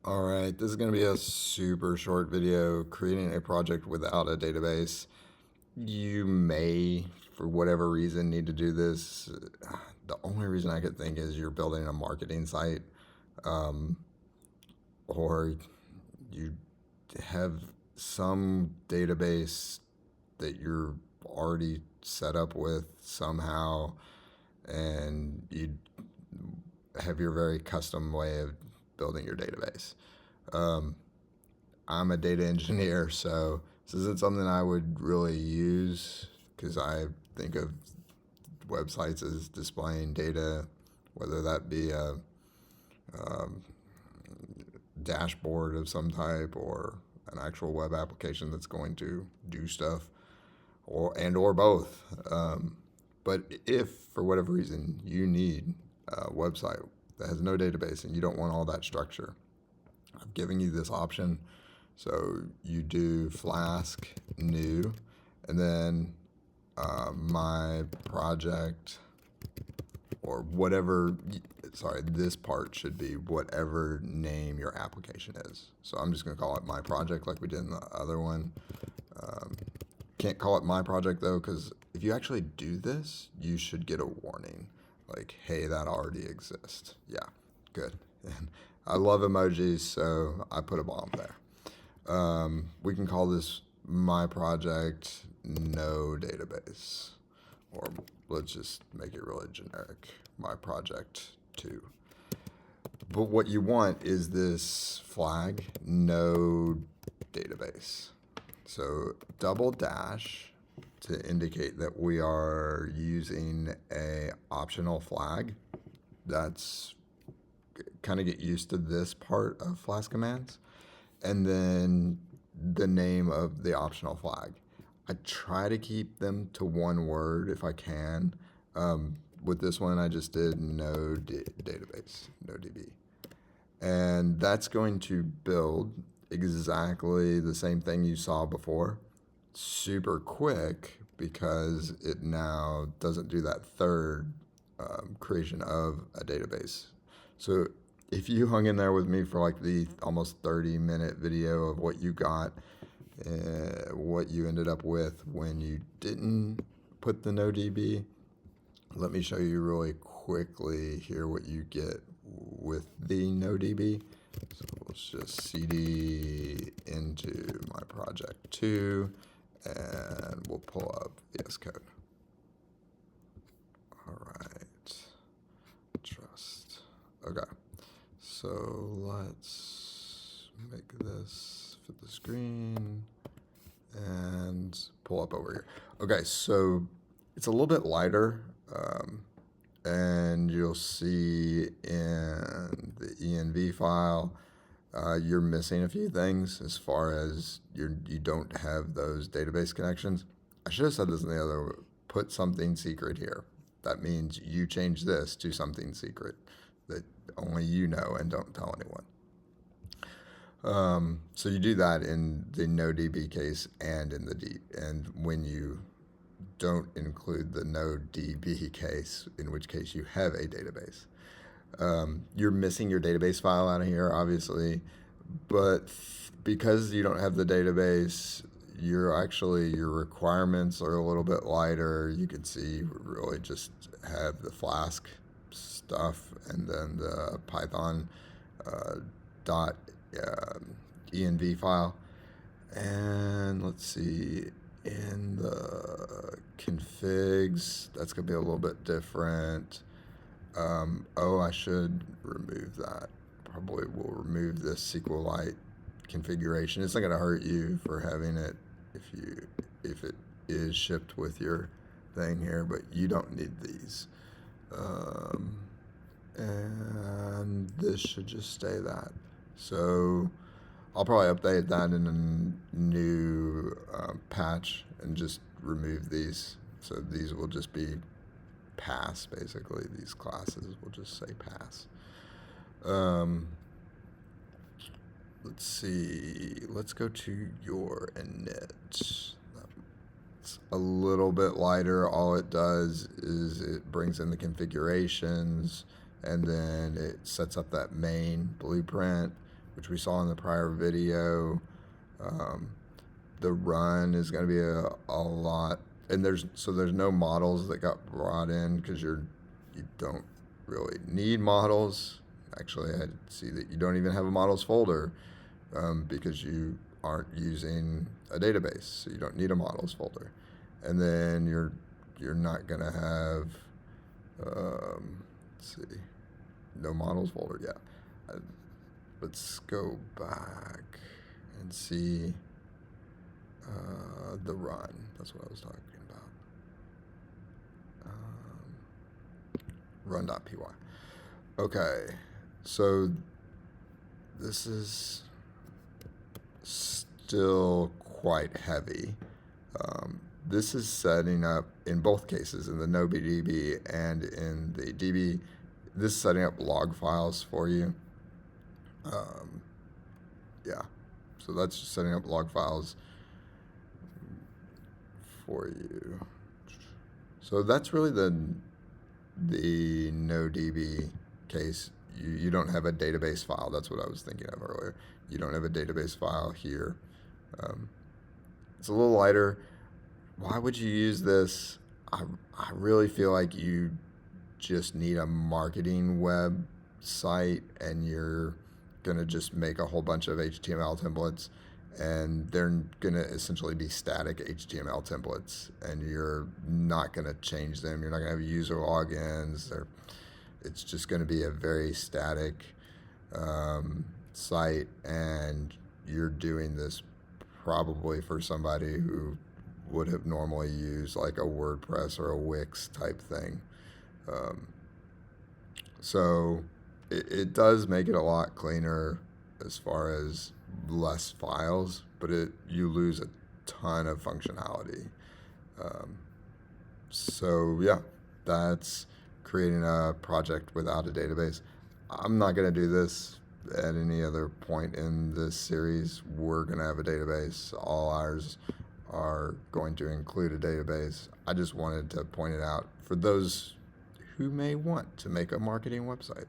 All right, this is going to be a super short video creating a project without a database. You may, for whatever reason, need to do this. The only reason I could think is you're building a marketing site, um, or you have some database that you're already set up with somehow, and you have your very custom way of building your database. Um, I'm a data engineer, so this isn't something I would really use because I think of websites as displaying data, whether that be a um, dashboard of some type or an actual web application that's going to do stuff, or both. But if for whatever reason you need a website that has no database and you don't want all that structure, I'm giving you this option. So you do Flask new, and then my project or whatever. Sorry, this part should be whatever name your application is. So I'm just going to call it my project like we did in the other one. Um, can't call it my project though, because if you actually do this, you should get a warning like, hey, that already exists. Yeah, good. And I love emojis, so I put a bomb there. We can call this my project no database, or let's just make it really generic, my project 2. But what you want is this flag no database. So double dash to indicate that we are using a optional flag. That's kind of get used to this part of Flask-Commands. And then the name of the optional flag. I try to keep them to one word if I can. With this one, I just did no database, no DB. And that's going to build exactly the same thing you saw before. Super quick because it now doesn't do that third creation of a database. So if you hung in there with me for like the almost 30-minute video of what you got, what you ended up with when you didn't put the no DB, let me show you really quickly here what you get with the no DB. So let's just cd into my project 2, and we'll pull up VS Code. All right, trust. Okay, so let's make this fit the screen and pull up over here. Okay, so it's a little bit lighter, and you'll see in the env file, you're missing a few things as far as you don't have those database connections. I should have said this in the other, put something secret here. That means you change this to something secret that only you know and don't tell anyone. So you do that in the no DB case and in the and when you don't include the no DB case, in which case you have a database. You're missing your database file out of here, obviously, but because you don't have the database, your requirements are a little bit lighter. You can see we really just have the Flask stuff and then the Python dot env file. And let's see, in the configs, that's going to be a little bit different. I should remove that. Probably will remove this SQLite configuration. It's not going to hurt you for having it if it is shipped with your thing here, but you don't need these. And this should just stay that. So I'll probably update that in a new patch and just remove these. So these will just be pass, basically. These classes will just say pass. Let's see. Let's go to your init. It's a little bit lighter. All it does is it brings in the configurations, and then it sets up that main blueprint which we saw in the prior video. The run is going to be a lot, and there's no models that got brought in because you don't really need models. Actually, I see that you don't even have a models folder because you aren't using a database, so you don't need a models folder. And then you're not going to have let's see, no models folder yet. Let's go back and see the run. That's what I was talking about. Run.py. Okay, so this is still quite heavy. This is setting up, in both cases, in the NoDB and in the DB, this is setting up log files for you. Yeah, so that's just setting up log files for you. So that's really the NoDB case. You don't have a database file. That's what I was thinking of earlier. You don't have a database file here. It's a little lighter. Why would you use this? I really feel like you just need a marketing website, and you're going to just make a whole bunch of HTML templates, and they're going to essentially be static HTML templates, and you're not going to change them. You're not going to have user logins. It's just going to be a very static site, and you're doing this probably for somebody who would have normally used like a WordPress or a Wix type thing. So it does make it a lot cleaner as far as less files, but you lose a ton of functionality. So yeah, that's creating a project without a database. I'm not going to do this at any other point in this series. We're going to have a database. All ours are going to include a database. I just wanted to point it out for those who may want to make a marketing website.